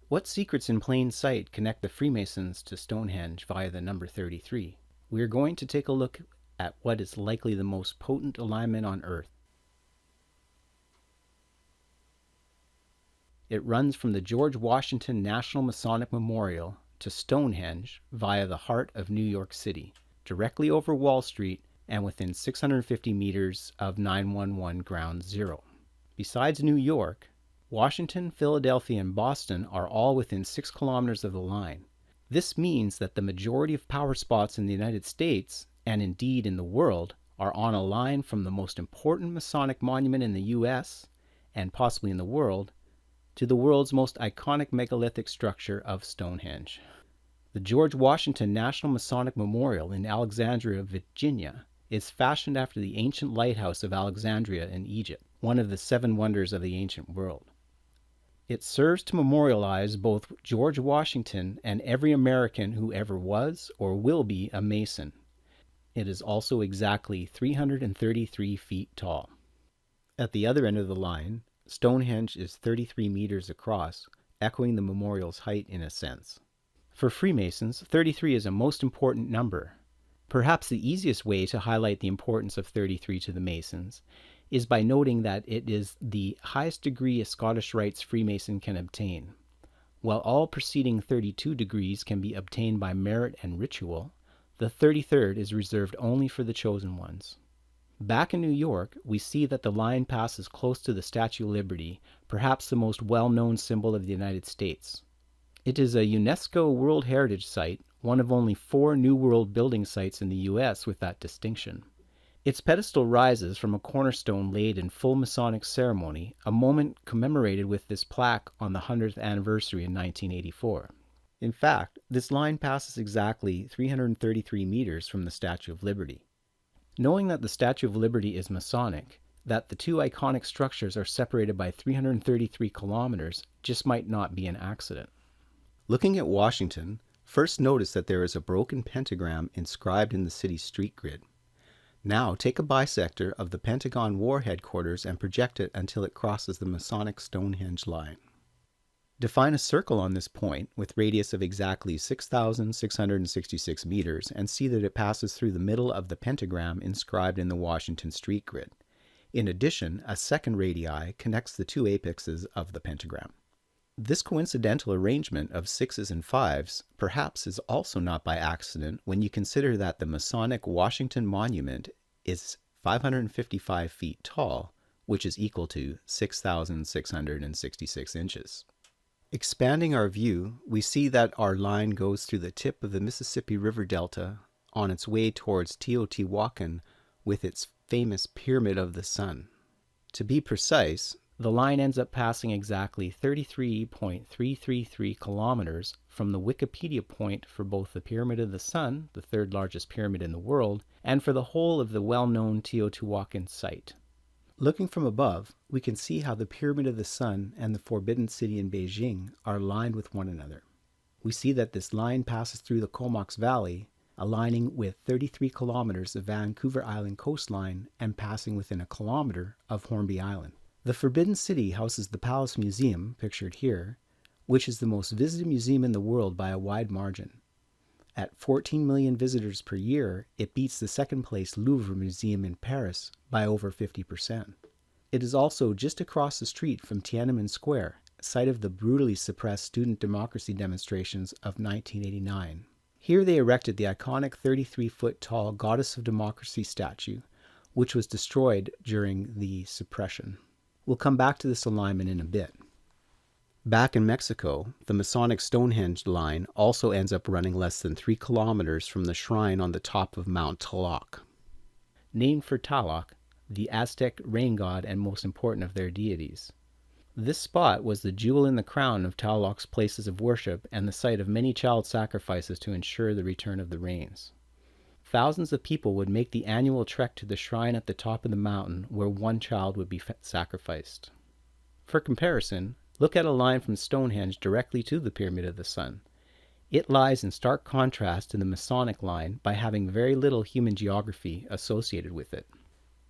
What secrets in plain sight connect the Freemasons to Stonehenge via the number 33? We are going to take a look at what is likely the most potent alignment on Earth. It runs from the George Washington National Masonic Memorial to Stonehenge via the heart of New York City, directly over Wall Street and within 650 meters of 911 Ground Zero. Besides New York, Washington, Philadelphia, and Boston are all within 6 kilometers of the line. This means that the majority of power spots in the United States, and indeed in the world, are on a line from the most important Masonic monument in the U.S., and possibly in the world, to the world's most iconic megalithic structure of Stonehenge. The George Washington National Masonic Memorial in Alexandria, Virginia, is fashioned after the ancient lighthouse of Alexandria in Egypt, one of the 7 wonders of the ancient world. It serves to memorialize both George Washington and every American who ever was or will be a Mason. It is also exactly 333 feet tall. At the other end of the line, Stonehenge is 33 meters across, echoing the memorial's height in a sense. For Freemasons, 33 is a most important number. Perhaps the easiest way to highlight the importance of 33 to the Masons is by noting that it is the highest degree a Scottish Rites Freemason can obtain. While all preceding 32 degrees can be obtained by merit and ritual, the 33rd is reserved only for the chosen ones. Back in New York, we see that the line passes close to the Statue of Liberty, perhaps the most well-known symbol of the United States. It is a UNESCO World Heritage Site, one of only 4 New World building sites in the U.S. with that distinction. Its pedestal rises from a cornerstone laid in full Masonic ceremony, a moment commemorated with this plaque on the 100th anniversary in 1984. In fact, this line passes exactly 333 meters from the Statue of Liberty. Knowing that the Statue of Liberty is Masonic, that the 2 iconic structures are separated by 333 kilometers just might not be an accident. Looking at Washington, first notice that there is a broken pentagram inscribed in the city's street grid. Now take a bisector of the Pentagon War Headquarters and project it until it crosses the Masonic Stonehenge line. Define a circle on this point with radius of exactly 6,666 meters and see that it passes through the middle of the pentagram inscribed in the Washington street grid. In addition, a second radii connects the 2 apexes of the pentagram. This coincidental arrangement of 6s and 5s perhaps is also not by accident when you consider that the Masonic Washington Monument is 555 feet tall, which is equal to 6,666 inches. Expanding our view, we see that our line goes through the tip of the Mississippi River Delta on its way towards Teotihuacan with its famous Pyramid of the Sun. To be precise, the line ends up passing exactly 33.333 kilometers from the Wikipedia point for both the Pyramid of the Sun, the 3rd largest pyramid in the world, and for the whole of the well-known Teotihuacan site. Looking from above, we can see how the Pyramid of the Sun and the Forbidden City in Beijing are aligned with one another. We see that this line passes through the Comox Valley, aligning with 33 kilometers of Vancouver Island coastline and passing within a kilometer of Hornby Island. The Forbidden City houses the Palace Museum, pictured here, which is the most visited museum in the world by a wide margin. At 14 million visitors per year, it beats the second-place Louvre Museum in Paris by over 50%. It is also just across the street from Tiananmen Square, site of the brutally suppressed student democracy demonstrations of 1989. Here they erected the iconic 33-foot-tall Goddess of Democracy statue, which was destroyed during the suppression. We'll come back to this alignment in a bit. Back in Mexico, the Masonic Stonehenge line also ends up running less than 3 kilometers from the shrine on the top of Mount Tlaloc. Named for Tlaloc, the Aztec rain god and most important of their deities. This spot was the jewel in the crown of Tlaloc's places of worship and the site of many child sacrifices to ensure the return of the rains. Thousands of people would make the annual trek to the shrine at the top of the mountain where one child would be sacrificed. For comparison, look at a line from Stonehenge directly to the Pyramid of the Sun. It lies in stark contrast to the Masonic line by having very little human geography associated with it.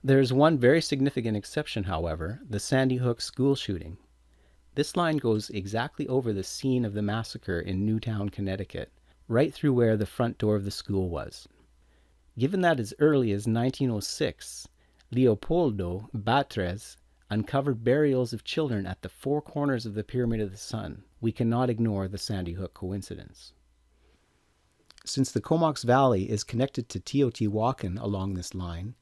There is one very significant exception, however, the Sandy Hook school shooting. This line goes exactly over the scene of the massacre in Newtown, Connecticut, right through where the front door of the school was. Given that as early as 1906, Leopoldo Batres uncovered burials of children at the four corners of the Pyramid of the Sun, we cannot ignore the Sandy Hook coincidence. Since the Comox Valley is connected to Teotihuacan along this line,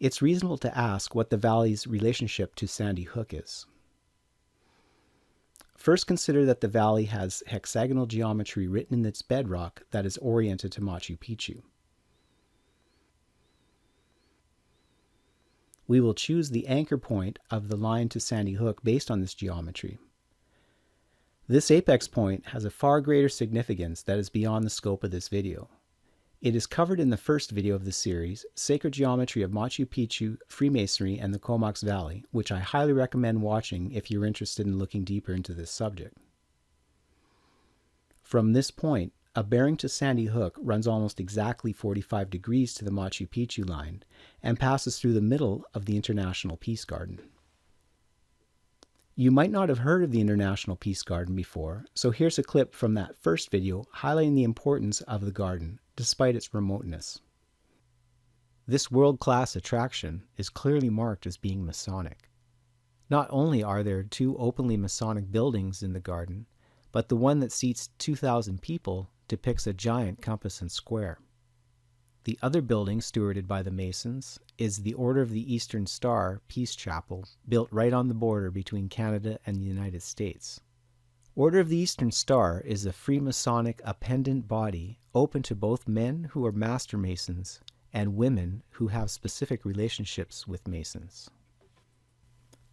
it's reasonable to ask what the valley's relationship to Sandy Hook is. First, consider that the valley has hexagonal geometry written in its bedrock that is oriented to Machu Picchu. We will choose the anchor point of the line to Sandy Hook based on this geometry. This apex point has a far greater significance that is beyond the scope of this video. It is covered in the first video of the series, Sacred Geometry of Machu Picchu, Freemasonry, and the Comox Valley, which I highly recommend watching if you're interested in looking deeper into this subject. From this point, a bearing to Sandy Hook runs almost exactly 45 degrees to the Machu Picchu line and passes through the middle of the International Peace Garden. You might not have heard of the International Peace Garden before, so here's a clip from that first video highlighting the importance of the garden, despite its remoteness. This world-class attraction is clearly marked as being Masonic. Not only are there two openly Masonic buildings in the garden, but the one that seats 2,000 people depicts a giant compass and square. The other building, stewarded by the Masons, is the Order of the Eastern Star Peace Chapel, built right on the border between Canada and the United States. Order of the Eastern Star is a Freemasonic appendant body open to both men who are Master Masons and women who have specific relationships with Masons.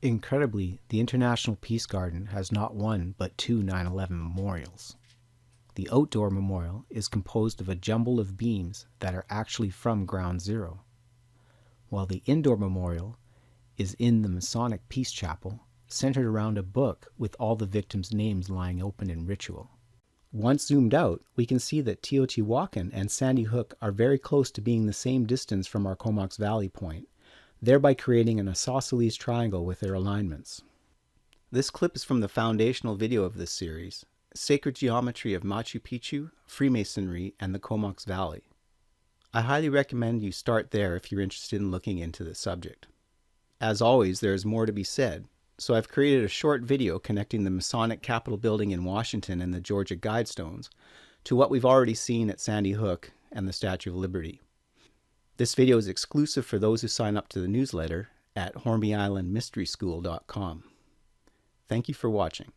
Incredibly, the International Peace Garden has not one but two 9/11 memorials. The outdoor memorial is composed of a jumble of beams that are actually from Ground Zero, while the indoor memorial is in the Masonic Peace Chapel, centered around a book with all the victims' names lying open in ritual. Once zoomed out, we can see that Teotihuacan and Sandy Hook are very close to being the same distance from our Comox Valley point, thereby creating an isosceles triangle with their alignments. This clip is from the foundational video of this series, Sacred Geometry of Machu Picchu, Freemasonry, and the Comox Valley. I highly recommend you start there if you're interested in looking into the subject. As always, there is more to be said, so I've created a short video connecting the Masonic Capitol building in Washington and the Georgia Guidestones to what we've already seen at Sandy Hook and the Statue of Liberty. This video is exclusive for those who sign up to the newsletter at HornbyIslandMysterySchool.com. Thank you for watching.